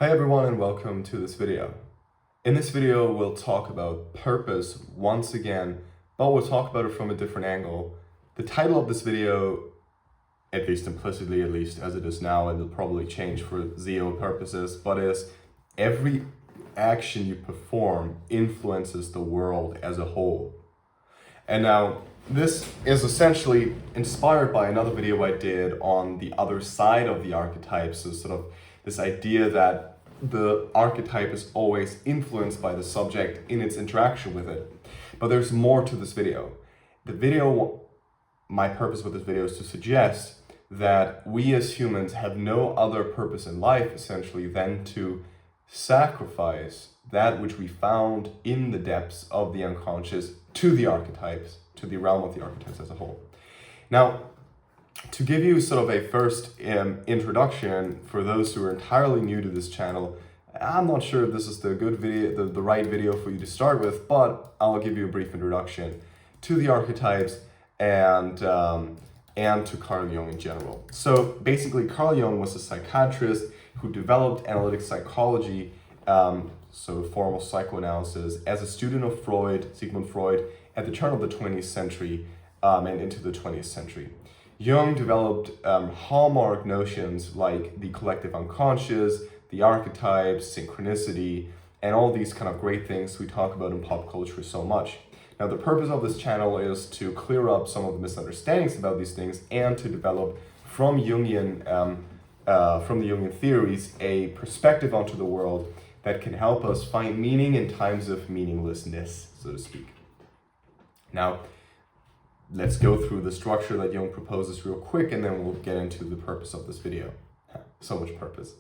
Hi everyone and welcome to this video. In this video we'll talk about purpose once again, but we'll talk about it from a different angle. The title of this video, at least implicitly, at least as it is now, and it'll probably change for ZO purposes, but is every action you perform influences the world as a whole. And now this is essentially inspired by another video I did on the other side of the archetypes, so sort of this idea that the archetype is always influenced by the subject in its interaction with it. But there's more to this video. My purpose with this video is to suggest that we as humans have no other purpose in life essentially than to sacrifice that which we found in the depths of the unconscious to the archetypes, to the realm of the archetypes as a whole. Now, to give you sort of a first introduction for those who are entirely new to this channel, I'm not sure if this is the good video, the right video for you to start with, but I'll give you a brief introduction to the archetypes and to Carl Jung in general. So basically, Carl Jung was a psychiatrist who developed analytic psychology, so a form of psychoanalysis, as a student of Sigmund Freud, at the turn of the 20th century and into the 20th century. Jung developed hallmark notions like the collective unconscious, the archetypes, synchronicity, and all these kind of great things we talk about in pop culture so much. Now, the purpose of this channel is to clear up some of the misunderstandings about these things and to develop from the Jungian theories a perspective onto the world that can help us find meaning in times of meaninglessness, so to speak. Now, let's go through the structure that Jung proposes real quick, and then we'll get into the purpose of this video. So much purpose.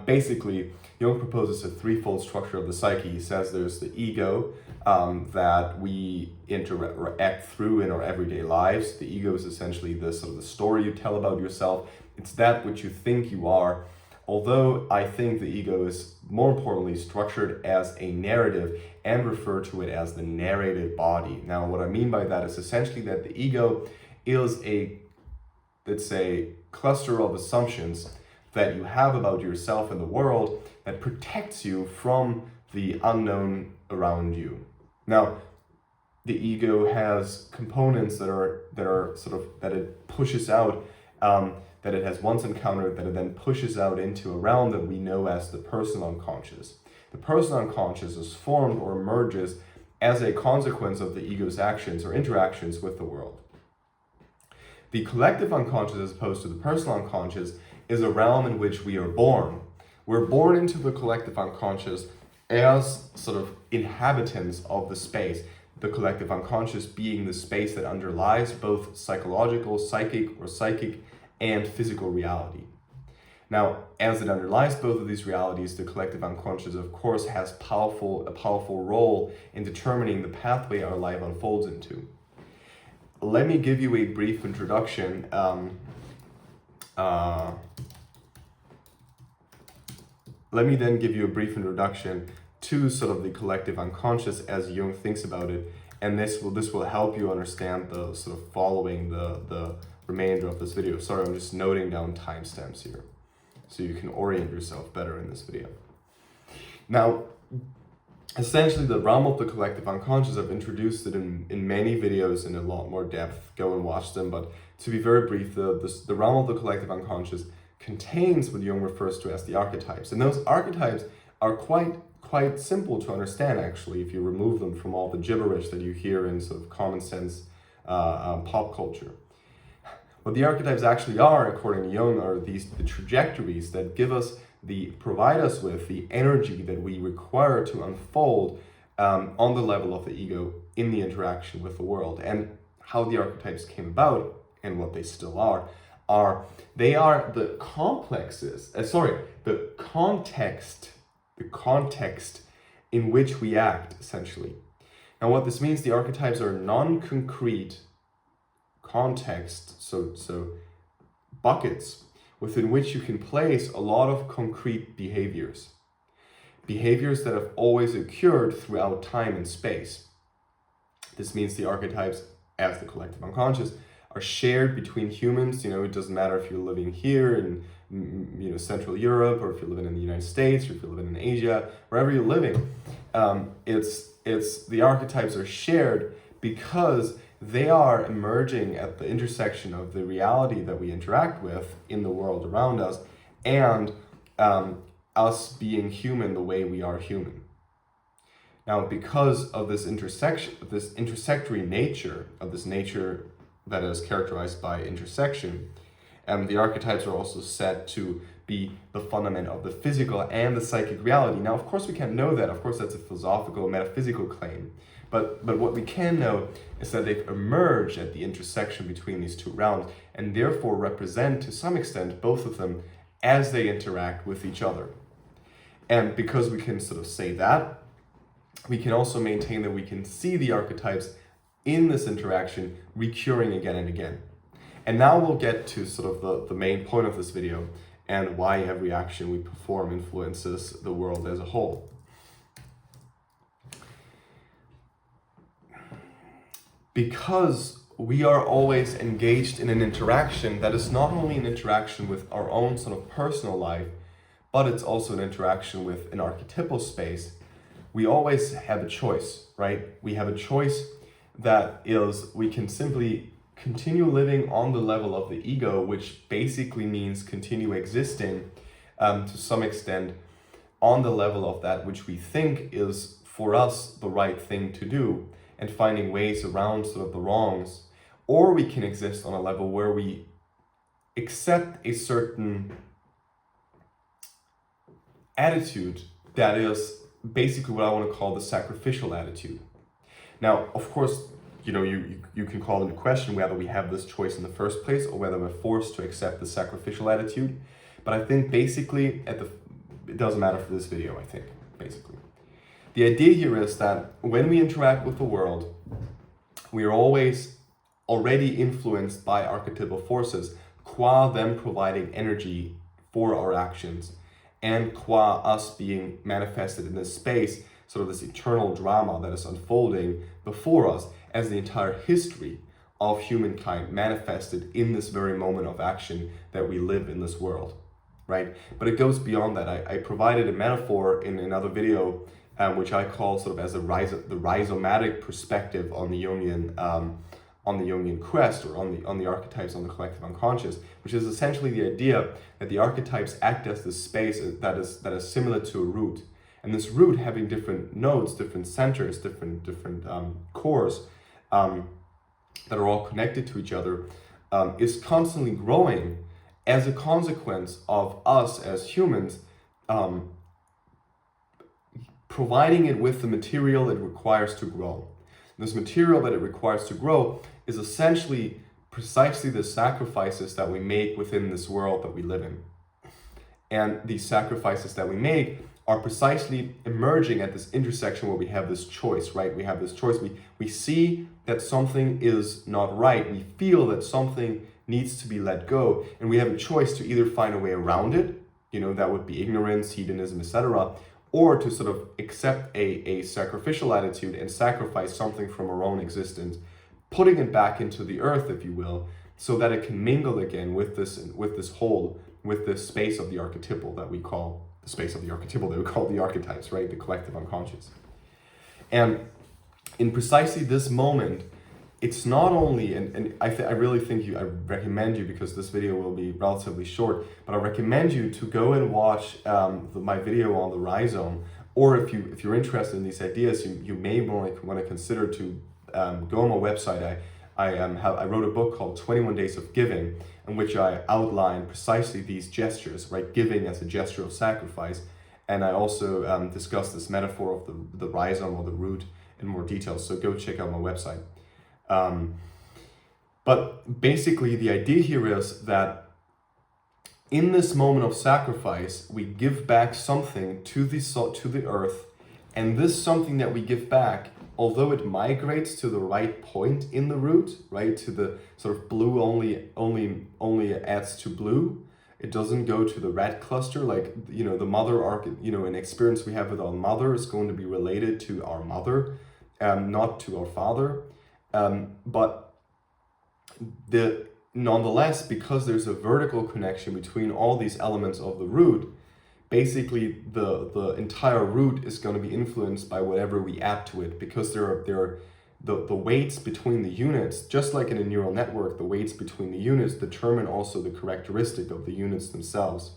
Basically, Jung proposes a threefold structure of the psyche. He says there's the ego that we interact through in our everyday lives. The ego is essentially the sort of the story you tell about yourself. It's that which you think you are. Although I think the ego is more importantly structured as a narrative and refer to it as the narrated body. Now, what I mean by that is essentially that the ego is let's say, cluster of assumptions that you have about yourself and the world that protects you from the unknown around you. Now, the ego has components that are sort of, that it pushes out, that it has once encountered, that it then pushes out into a realm that we know as the personal unconscious. The personal unconscious is formed or emerges as a consequence of the ego's actions or interactions with the world. The collective unconscious, as opposed to the personal unconscious, is a realm in which we are born. We're born into the collective unconscious as sort of inhabitants of the space, the collective unconscious being the space that underlies both psychological, psychic, and physical reality. Now, as it underlies both of these realities, the collective unconscious, of course, has a powerful role in determining the pathway our life unfolds into. Let me give you a brief introduction. Let me then give you a brief introduction to sort of the collective unconscious as Jung thinks about it, and this will help you understand the sort of following the remainder of this video. Sorry, I'm just noting down timestamps here so you can orient yourself better in this video. Now, essentially the realm of the collective unconscious, I've introduced it in many videos in a lot more depth. Go and watch them, but to be very brief, the realm of the collective unconscious contains what Jung refers to as the archetypes. And those archetypes are quite simple to understand, actually, if you remove them from all the gibberish that you hear in sort of common sense pop culture. What the archetypes actually are, according to Jung, are the trajectories that provide us with the energy that we require to unfold on the level of the ego in the interaction with the world. And how the archetypes came about, and what they still are the context in which we act, essentially. Now, what this means, the archetypes are non-concrete context, so buckets within which you can place a lot of concrete behaviors that have always occurred throughout time and space. This means the archetypes, as the collective unconscious, are shared between humans. It doesn't matter if you're living here in Central Europe, or if you're living in the United States, or if you're living in Asia, wherever you're living. It's the archetypes are shared because they are emerging at the intersection of the reality that we interact with in the world around us, and us being human the way we are human. Now, because of this intersection, this intersectory nature, of this nature that is characterized by intersection, the archetypes are also said to be the fundament of the physical and the psychic reality. Now, of course, we can't know that. Of course, that's a philosophical, metaphysical claim. But what we can know is that they've emerged at the intersection between these two realms, and therefore represent, to some extent, both of them as they interact with each other. And because we can sort of say that, we can also maintain that we can see the archetypes in this interaction recurring again and again. And now we'll get to sort of the main point of this video, and why every action we perform influences the world as a whole. Because we are always engaged in an interaction that is not only an interaction with our own sort of personal life, but it's also an interaction with an archetypal space, we always have a choice, right? We have a choice that is, we can simply continue living on the level of the ego, which basically means continue existing to some extent on the level of that which we think is for us the right thing to do, and finding ways around sort of the wrongs. Or we can exist on a level where we accept a certain attitude that is basically what I want to call the sacrificial attitude. Now, of course, you can call into question whether we have this choice in the first place, or whether we're forced to accept the sacrificial attitude. But I think basically, it doesn't matter for this video, I think, basically. The idea here is that when we interact with the world, we are always already influenced by archetypal forces, qua them providing energy for our actions, and qua us being manifested in this space, sort of this eternal drama that is unfolding before us as the entire history of humankind manifested in this very moment of action that we live in this world, right? But it goes beyond that. I provided a metaphor in another video, which I call sort of as the rhizomatic perspective on the Jungian quest, or on the archetypes, on the collective unconscious, which is essentially the idea that the archetypes act as this space that is similar to a root, and this root, having different nodes, different centers, different cores that are all connected to each other, is constantly growing as a consequence of us as humans providing it with the material it requires to grow. This material that it requires to grow is essentially precisely the sacrifices that we make within this world that we live in. And these sacrifices that we make are precisely emerging at this intersection where we have this choice, right? We have this choice. We see that something is not right. We feel that something needs to be let go. And we have a choice to either find a way around it, that would be ignorance, hedonism, etc., or to sort of accept a sacrificial attitude and sacrifice something from our own existence, putting it back into the earth, if you will, so that it can mingle again with this whole, with this space of the archetypal that we call the archetypes, right? The collective unconscious. And in precisely this moment, it's not only, and I really think I recommend you, because this video will be relatively short, but I recommend you to go and watch my video on the Rhizome, or if you're interested in these ideas, you may want to consider to go on my website. I wrote a book called 21 Days of Giving, in which I outline precisely these gestures, right? Giving as a gesture of sacrifice. And I also discuss this metaphor of the rhizome, or the root, in more detail. So go check out my website. But basically the idea here is that in this moment of sacrifice, we give back something to the earth, and this something that we give back, although it migrates to the right point in the root, right, to the sort of blue only adds to blue, it doesn't go to the red cluster, like, the mother an experience we have with our mother is going to be related to our mother, not to our father. But Nonetheless, because there's a vertical connection between all these elements of the root, basically the entire root is going to be influenced by whatever we add to it, because there are the weights between the units, just like in a neural network, the weights between the units determine also the characteristic of the units themselves.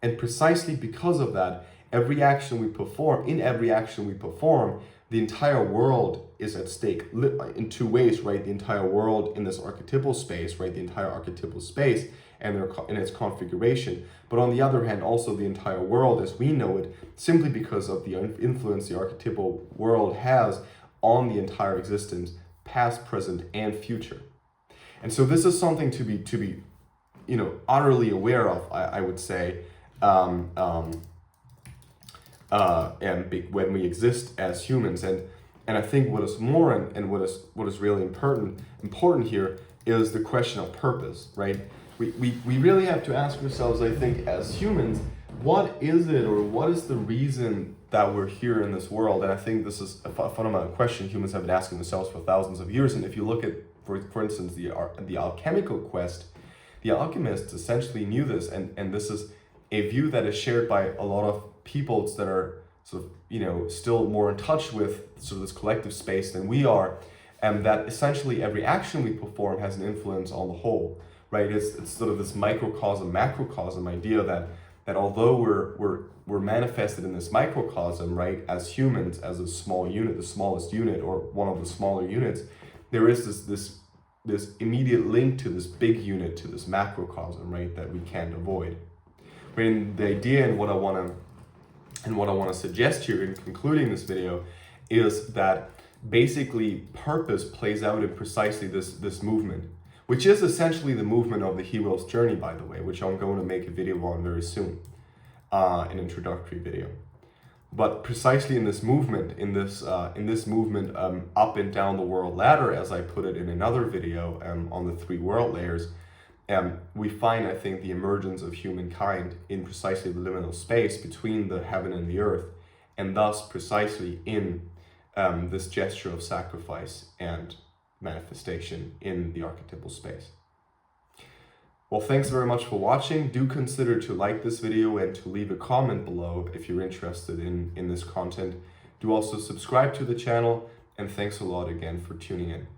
And precisely because of that, every action we perform, the entire world is at stake in two ways, right? The entire world in this archetypal space, right? The entire archetypal space and its configuration. But on the other hand, also the entire world as we know it, simply because of the influence the archetypal world has on the entire existence, past, present, and future. And so this is something to be utterly aware of, I would say, when we exist as humans. And I think what is more and what is really important here is the question of purpose, right? We really have to ask ourselves, I think, as humans, what is it, or what is the reason that we're here in this world? And I think this is a fundamental question humans have been asking themselves for thousands of years. And if you look at, for instance, the alchemical quest, the alchemists essentially knew this, and this is a view that is shared by a lot of peoples that are sort of, still more in touch with sort of this collective space than we are, and that essentially every action we perform has an influence on the whole, right? It's sort of this microcosm, macrocosm idea that although we're manifested in this microcosm, right, as humans, as a small unit, the smallest unit, or one of the smaller units, there is this immediate link to this big unit, to this macrocosm, right, that we can't avoid. But in the idea and what I want to suggest here in concluding this video is that basically purpose plays out in precisely this movement, which is essentially the movement of the hero's journey, by the way, which I'm going to make a video on very soon, an introductory video. But precisely in this movement, up and down the world ladder, as I put it in another video on the 3 world layers, we find, I think, the emergence of humankind in precisely the liminal space between the heaven and the earth, and thus precisely in this gesture of sacrifice and manifestation in the archetypal space. Well, thanks very much for watching. Do consider to like this video and to leave a comment below if you're interested in this content. Do also subscribe to the channel, and thanks a lot again for tuning in.